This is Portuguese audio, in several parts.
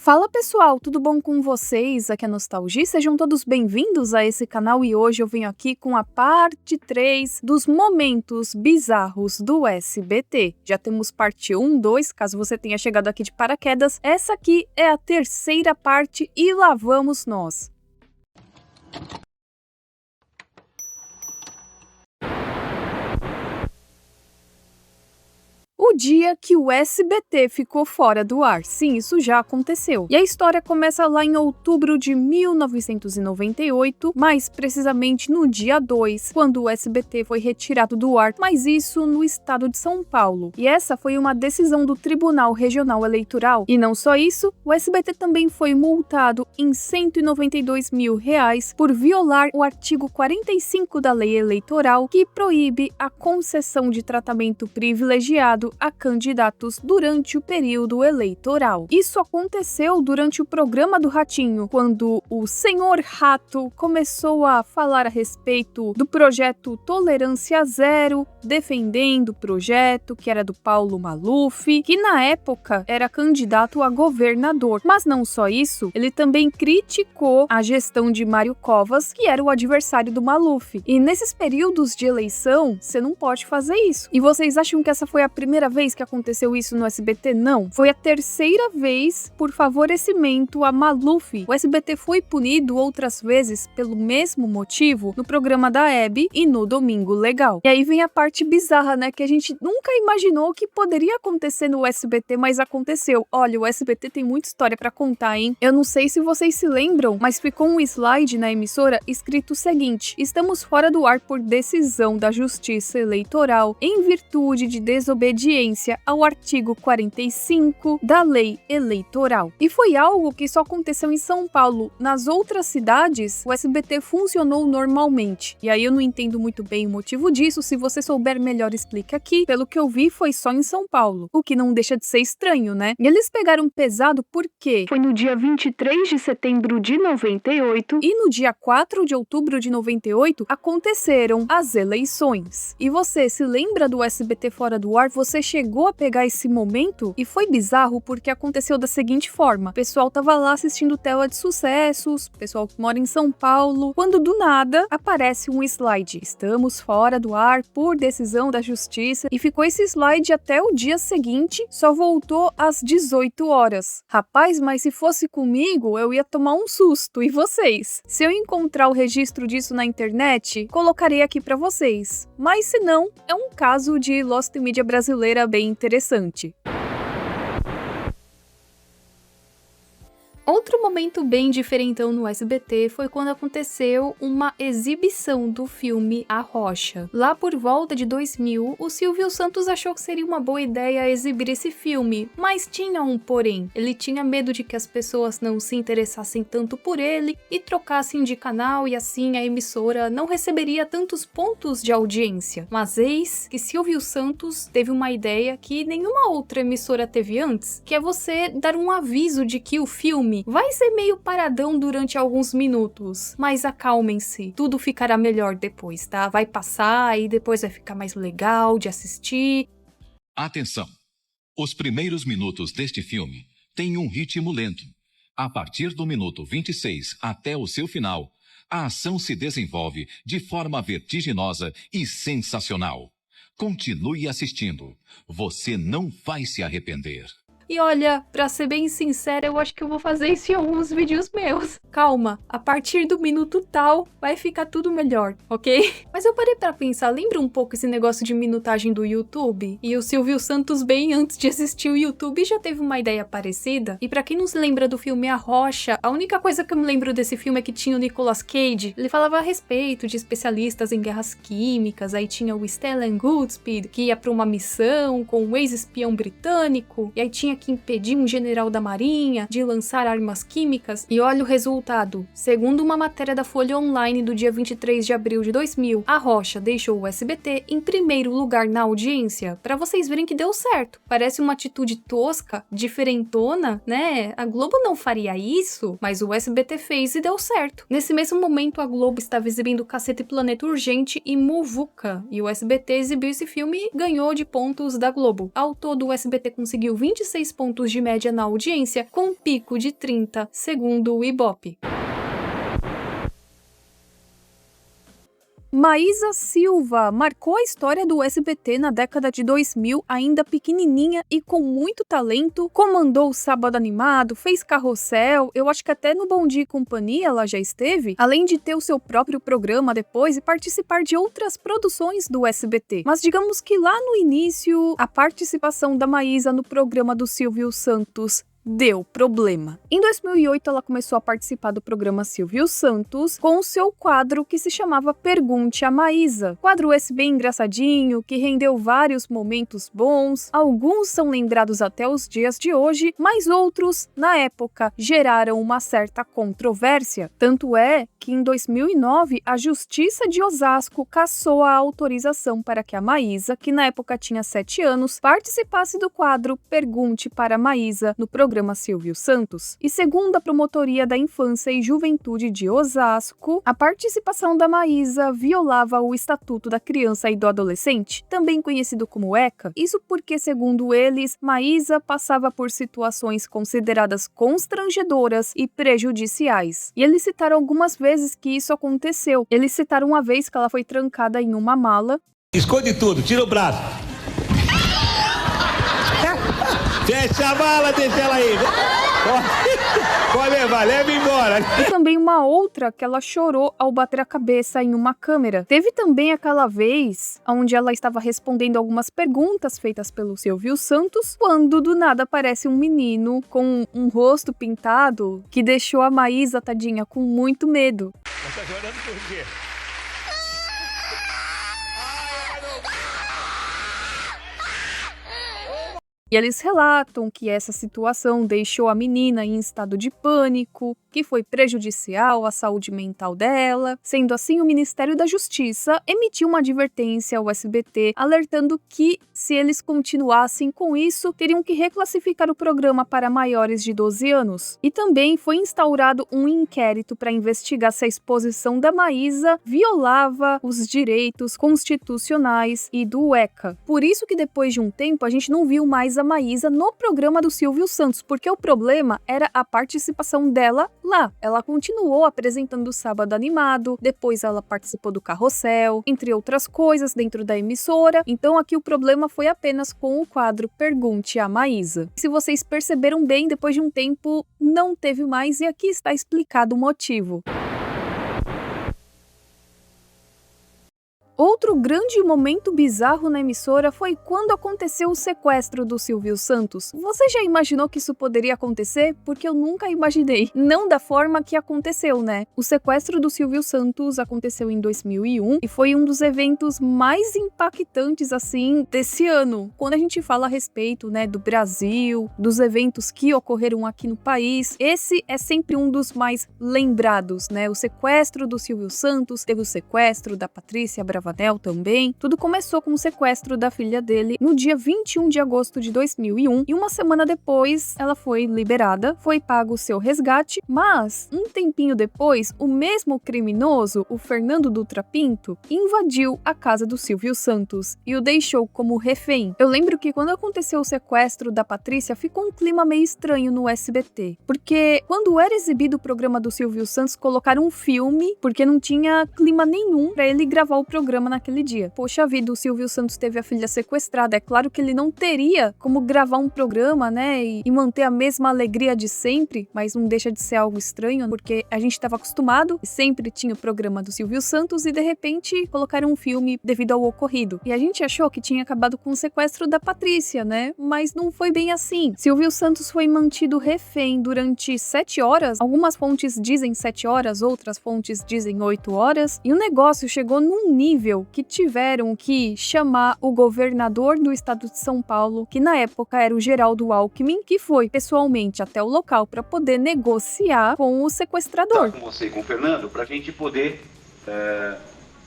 Fala pessoal, tudo bom com vocês? Aqui é a Nostalgia, sejam todos bem-vindos a esse canal e hoje eu venho aqui com a parte 3 dos momentos bizarros do SBT. Já temos parte 1, 2, caso você tenha chegado aqui de paraquedas, essa aqui é a terceira parte e lá vamos nós. O dia que o SBT ficou fora do ar. Sim, isso já aconteceu. E a história começa lá em outubro de 1998, mais precisamente no dia 2, quando o SBT foi retirado do ar, mas isso no estado de São Paulo. E essa foi uma decisão do Tribunal Regional Eleitoral. E não só isso, o SBT também foi multado em R$192 mil por violar o artigo 45 da Lei Eleitoral, que proíbe a concessão de tratamento privilegiado a candidatos durante o período eleitoral. Isso aconteceu durante o programa do Ratinho, quando o Senhor Rato começou a falar a respeito do projeto Tolerância Zero, defendendo o projeto que era do Paulo Maluf, que na época era candidato a governador. Mas não só isso, ele também criticou a gestão de Mário Covas, que era o adversário do Maluf. E nesses períodos de eleição, você não pode fazer isso. E vocês acham que essa foi a primeira vez que aconteceu isso no SBT? Não. Foi a terceira vez por favorecimento a Maluf. O SBT foi punido outras vezes pelo mesmo motivo no programa da Hebe e no Domingo Legal. E aí vem a parte bizarra, né? Que a gente nunca imaginou que poderia acontecer no SBT, mas aconteceu. Olha, o SBT tem muita história pra contar, hein? Eu não sei se vocês se lembram, mas ficou um slide na emissora escrito o seguinte: estamos fora do ar por decisão da Justiça Eleitoral em virtude de desobediência ao artigo 45 da Lei Eleitoral. E foi algo que só aconteceu em São Paulo. Nas outras cidades, o SBT funcionou normalmente. E aí eu não entendo muito bem o motivo disso. Se você souber melhor, explica aqui. Pelo que eu vi, foi só em São Paulo. O que não deixa de ser estranho, né? E eles pegaram pesado porque foi no dia 23 de setembro de 98 e no dia 4 de outubro de 98 aconteceram as eleições. E você se lembra do SBT fora do ar? Você chegou a pegar esse momento? E foi bizarro porque aconteceu da seguinte forma: o pessoal tava lá assistindo tela de sucessos, pessoal que mora em São Paulo, quando do nada aparece um slide: estamos fora do ar por decisão da justiça, e ficou esse slide até o dia seguinte, só voltou às 18 horas. Rapaz, mas se fosse comigo, eu ia tomar um susto. E vocês? Se eu encontrar o registro disso na internet, colocarei aqui pra vocês. Mas se não, é um caso de Lost Media brasileira bem interessante. Outro momento bem diferentão no SBT foi quando aconteceu uma exibição do filme A Rocha. Lá por volta de 2000, o Silvio Santos achou que seria uma boa ideia exibir esse filme, mas tinha um porém. Ele tinha medo de que as pessoas não se interessassem tanto por ele e trocassem de canal, e assim a emissora não receberia tantos pontos de audiência. Mas eis que Silvio Santos teve uma ideia que nenhuma outra emissora teve antes, que é você dar um aviso de que o filme vai ser meio paradão durante alguns minutos, mas acalmem-se, tudo ficará melhor depois, tá? Vai passar e depois vai ficar mais legal de assistir. Atenção! Os primeiros minutos deste filme têm um ritmo lento. A partir do minuto 26 até o seu final, a ação se desenvolve de forma vertiginosa e sensacional. Continue assistindo. Você não vai se arrepender. E olha, pra ser bem sincera, eu acho que eu vou fazer isso em alguns vídeos meus. Calma, a partir do minuto tal, vai ficar tudo melhor, ok? Mas eu parei pra pensar, lembra um pouco esse negócio de minutagem do YouTube? E o Silvio Santos, bem antes de assistir o YouTube, já teve uma ideia parecida. E pra quem não se lembra do filme A Rocha, a única coisa que eu me lembro desse filme é que tinha o Nicolas Cage. Ele falava a respeito de especialistas em guerras químicas, aí tinha o Stellan Goodspeed, que ia pra uma missão com um ex-espião britânico, e aí tinha que impedir um general da marinha de lançar armas químicas. E olha o resultado. Segundo uma matéria da Folha Online do dia 23 de abril de 2000, A Rocha deixou o SBT em primeiro lugar na audiência. Pra vocês verem que deu certo. Parece uma atitude tosca, diferentona, né? A Globo não faria isso, mas o SBT fez e deu certo. Nesse mesmo momento, a Globo estava exibindo Cacete Planeta Urgente e Muvuca, e o SBT exibiu esse filme e ganhou de pontos da Globo. Ao todo, o SBT conseguiu 26 6 pontos de média na audiência, com um pico de 30, segundo o Ibope. Maísa Silva marcou a história do SBT na década de 2000, ainda pequenininha e com muito talento, comandou o Sábado Animado, fez Carrossel, eu acho que até no Bom Dia e Companhia ela já esteve, além de ter o seu próprio programa depois e participar de outras produções do SBT. Mas digamos que lá no início, a participação da Maísa no programa do Silvio Santos deu problema. Em 2008, ela começou a participar do programa Silvio Santos com o seu quadro que se chamava Pergunte a Maísa. Quadro esse bem engraçadinho, que rendeu vários momentos bons. Alguns são lembrados até os dias de hoje, mas outros, na época, geraram uma certa controvérsia. Tanto é que em 2009, a Justiça de Osasco cassou a autorização para que a Maísa, que na época tinha 7 anos, participasse do quadro Pergunte para Maísa no programa Silvio Santos. E segundo a Promotoria da Infância e Juventude de Osasco, a participação da Maísa violava o Estatuto da Criança e do Adolescente, também conhecido como ECA. Isso porque, segundo eles, Maísa passava por situações consideradas constrangedoras e prejudiciais. E eles citaram algumas vezes que isso aconteceu. Eles citaram uma vez que ela foi trancada em uma mala. Esconde tudo, tira o braço. Fecha a mala, deixa ela aí. Pode levar, leva embora. E também uma outra que ela chorou ao bater a cabeça em uma câmera. Teve também aquela vez onde ela estava respondendo algumas perguntas feitas pelo Silvio Santos, quando do nada aparece um menino com um rosto pintado que deixou a Maísa, tadinha, com muito medo. Você tá chorando por quê? E eles relatam que essa situação deixou a menina em estado de pânico, que foi prejudicial à saúde mental dela. Sendo assim, o Ministério da Justiça emitiu uma advertência ao SBT, alertando que, se eles continuassem com isso, teriam que reclassificar o programa para maiores de 12 anos. E também foi instaurado um inquérito para investigar se a exposição da Maísa violava os direitos constitucionais e do ECA. Por isso que depois de um tempo a gente não viu mais a Maísa no programa do Silvio Santos, porque o problema era a participação dela lá. Ela continuou apresentando o Sábado Animado, depois ela participou do Carrossel, entre outras coisas dentro da emissora. Então aqui o problema foi apenas com o quadro Pergunte a Maísa. Se vocês perceberam bem, depois de um tempo não teve mais, e aqui está explicado o motivo. Outro grande momento bizarro na emissora foi quando aconteceu o sequestro do Silvio Santos. Você já imaginou que isso poderia acontecer? Porque eu nunca imaginei. Não da forma que aconteceu, né? O sequestro do Silvio Santos aconteceu em 2001 e foi um dos eventos mais impactantes, assim, desse ano. Quando a gente fala a respeito, né, do Brasil, dos eventos que ocorreram aqui no país, esse é sempre um dos mais lembrados, né? O sequestro do Silvio Santos, teve o sequestro da Patrícia Bravanel também. Tudo começou com o sequestro da filha dele no dia 21 de agosto de 2001 e uma semana depois ela foi liberada, foi pago o seu resgate, mas um tempinho depois o mesmo criminoso, o Fernando Dutra Pinto, invadiu a casa do Silvio Santos e o deixou como refém. Eu lembro que quando aconteceu o sequestro da Patrícia ficou um clima meio estranho no SBT, porque quando era exibido o programa do Silvio Santos colocaram um filme, porque não tinha clima nenhum para ele gravar o programa naquele dia. Poxa vida, o Silvio Santos teve a filha sequestrada. É claro que ele não teria como gravar um programa, né, e manter a mesma alegria de sempre, mas não deixa de ser algo estranho, porque a gente estava acostumado, sempre tinha o programa do Silvio Santos e de repente colocaram um filme devido ao ocorrido. E a gente achou que tinha acabado com o sequestro da Patrícia, né, mas não foi bem assim. Silvio Santos foi mantido refém durante 7 horas, algumas fontes dizem 7 horas, outras fontes dizem 8 horas, e o negócio chegou num nível que tiveram que chamar o governador do estado de São Paulo, que na época era o Geraldo Alckmin, que foi pessoalmente até o local para poder negociar com o sequestrador. Com você e com o Fernando, para a gente poder,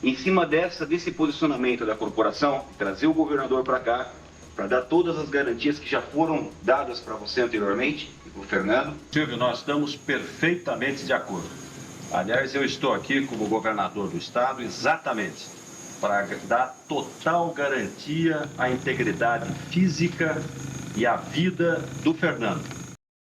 em cima desse posicionamento da corporação, trazer o governador para cá, para dar todas as garantias que já foram dadas para você anteriormente, e para o Fernando. Silvio, nós estamos perfeitamente de acordo. Aliás, eu estou aqui como governador do estado exatamente para dar total garantia à integridade física e a vida do Fernando.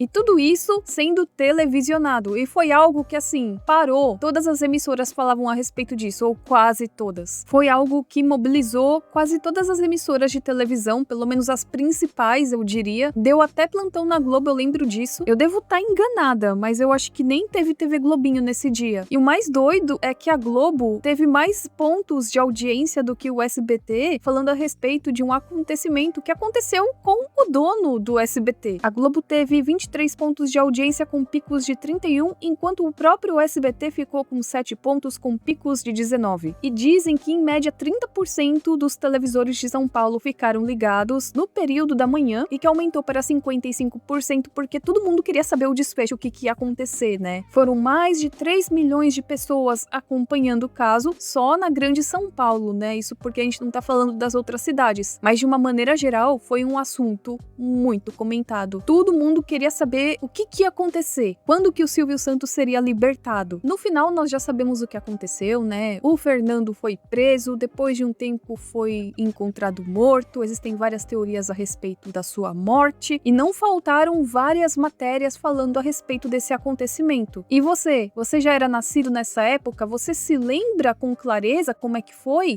E tudo isso sendo televisionado. E foi algo que, assim, parou. Todas as emissoras falavam a respeito disso, ou quase todas. Foi algo que mobilizou quase todas as emissoras de televisão, pelo menos as principais, eu diria. Deu até plantão na Globo, eu lembro disso. Eu devo estar enganada, mas eu acho que nem teve TV Globinho nesse dia. E o mais doido é que a Globo teve mais pontos de audiência do que o SBT, falando a respeito de um acontecimento que aconteceu com o dono do SBT. A Globo teve 23 pontos de audiência com picos de 31, enquanto o próprio SBT ficou com 7 pontos com picos de 19. E dizem que em média 30% dos televisores de São Paulo ficaram ligados no período da manhã e que aumentou para 55% porque todo mundo queria saber o desfecho, o que ia acontecer, né? Foram mais de 3 milhões de pessoas acompanhando o caso só na grande São Paulo, né? Isso porque a gente não tá falando das outras cidades. Mas de uma maneira geral, foi um assunto muito comentado. Todo mundo queria saber o que ia acontecer, quando que o Silvio Santos seria libertado. No final, nós já sabemos o que aconteceu, né? O Fernando foi preso, depois de um tempo foi encontrado morto, existem várias teorias a respeito da sua morte, e não faltaram várias matérias falando a respeito desse acontecimento. E você já era nascido nessa época? Você se lembra com clareza como é que foi?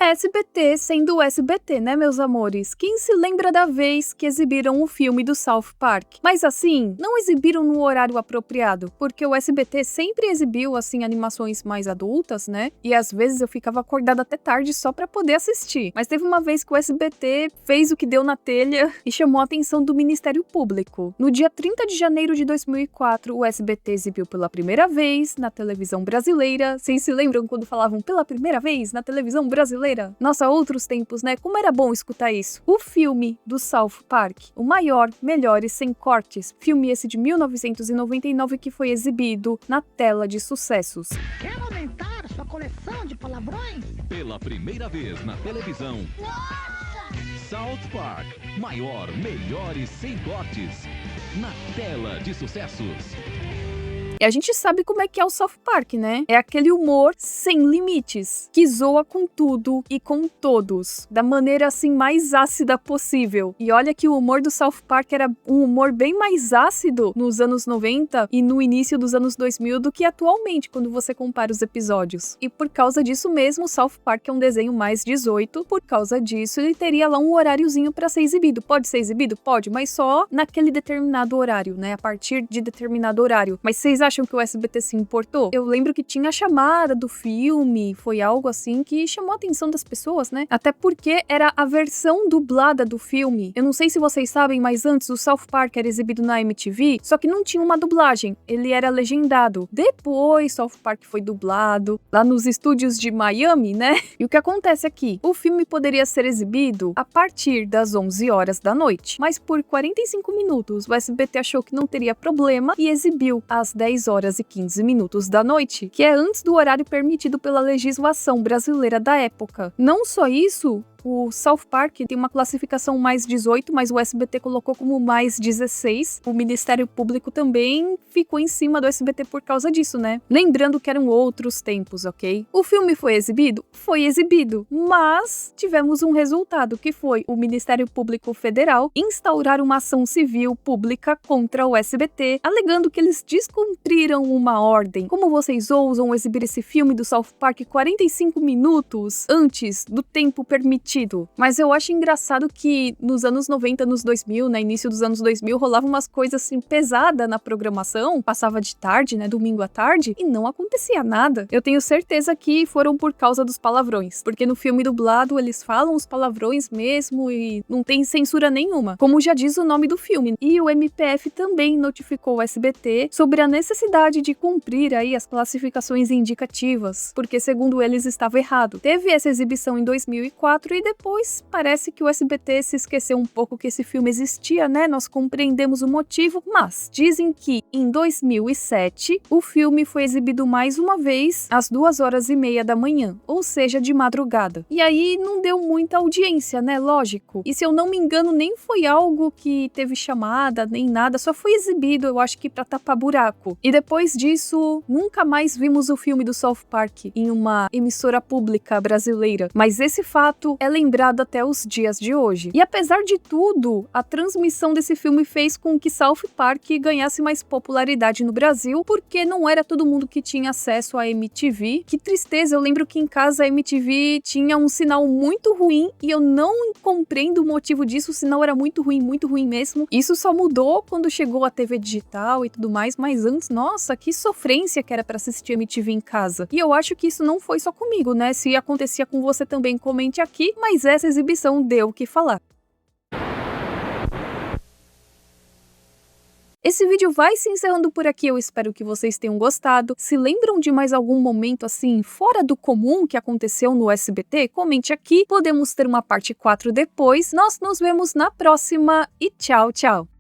SBT sendo o SBT, né, meus amores? Quem se lembra da vez que exibiram o filme do South Park? Mas assim, não exibiram no horário apropriado, porque o SBT sempre exibiu, assim, animações mais adultas, né? E às vezes eu ficava acordada até tarde só pra poder assistir. Mas teve uma vez que o SBT fez o que deu na telha e chamou a atenção do Ministério Público. No dia 30 de janeiro de 2004, o SBT exibiu pela primeira vez na televisão brasileira. Vocês se lembram quando falavam pela primeira vez na televisão brasileira? Nossa, outros tempos, né? Como era bom escutar isso. O filme do South Park, o maior, melhor e sem cortes. Filme esse de 1999 que foi exibido na tela de sucessos. Quer aumentar sua coleção de palavrões? Pela primeira vez na televisão. Nossa! South Park, maior, melhor e sem cortes. Na tela de sucessos. E a gente sabe como é que é o South Park, né? É aquele humor sem limites, que zoa com tudo e com todos, da maneira assim mais ácida possível. E olha que o humor do South Park era um humor bem mais ácido nos anos 90 e no início dos anos 2000 do que atualmente, quando você compara os episódios. E por causa disso mesmo, o South Park é um desenho mais 18, por causa disso ele teria lá um horáriozinho pra ser exibido. Pode ser exibido? Pode, mas só naquele determinado horário, né? A partir de determinado horário. Mas vocês acham que o SBT se importou? Eu lembro que tinha a chamada do filme, foi algo assim que chamou a atenção das pessoas, né? Até porque era a versão dublada do filme. Eu não sei se vocês sabem, mas antes o South Park era exibido na MTV, só que não tinha uma dublagem, ele era legendado. Depois South Park foi dublado lá nos estúdios de Miami, né? E o que acontece aqui? O filme poderia ser exibido a partir das 11 horas da noite, mas por 45 minutos o SBT achou que não teria problema e exibiu às 10 horas e 15 minutos da noite, que é antes do horário permitido pela legislação brasileira da época. Não só isso, o South Park tem uma classificação mais 18, mas o SBT colocou como mais 16. O Ministério Público também ficou em cima do SBT por causa disso, né? Lembrando que eram outros tempos, ok? O filme foi exibido? Foi exibido, mas tivemos um resultado, que foi o Ministério Público Federal instaurar uma ação civil pública contra o SBT, alegando que eles descumpriram uma ordem. Como vocês ousam exibir esse filme do South Park 45 minutos antes do tempo permitido? Mas eu acho engraçado que nos anos 90, nos 2000, né, início dos anos 2000, rolava umas coisas assim pesadas na programação, passava de tarde, né, domingo à tarde, e não acontecia nada. Eu tenho certeza que foram por causa dos palavrões, porque no filme dublado eles falam os palavrões mesmo e não tem censura nenhuma, como já diz o nome do filme. E o MPF também notificou o SBT sobre a necessidade de cumprir aí as classificações indicativas, porque segundo eles estava errado. Teve essa exibição em 2004 e depois parece que o SBT se esqueceu um pouco que esse filme existia, né? Nós compreendemos o motivo, mas dizem que em 2007 o filme foi exibido mais uma vez às 2h30 da manhã, ou seja, de madrugada. E aí não deu muita audiência, né? Lógico. E se eu não me engano, nem foi algo que teve chamada, nem nada, só foi exibido, eu acho que pra tapar buraco. E depois disso, nunca mais vimos o filme do South Park em uma emissora pública brasileira. Mas esse fato é é lembrado até os dias de hoje. E apesar de tudo, a transmissão desse filme fez com que South Park ganhasse mais popularidade no Brasil, porque não era todo mundo que tinha acesso à MTV. Que tristeza, eu lembro que em casa a MTV tinha um sinal muito ruim e eu não compreendo o motivo disso, o sinal era muito ruim mesmo. Isso só mudou quando chegou a TV digital e tudo mais, mas antes, nossa, que sofrência que era pra assistir MTV em casa. E eu acho que isso não foi só comigo, né? Se acontecia com você também, comente aqui, mas essa exibição deu o que falar. Esse vídeo vai se encerrando por aqui, eu espero que vocês tenham gostado. Se lembram de mais algum momento assim, fora do comum que aconteceu no SBT? Comente aqui, podemos ter uma parte 4 depois. Nós nos vemos na próxima e tchau, tchau!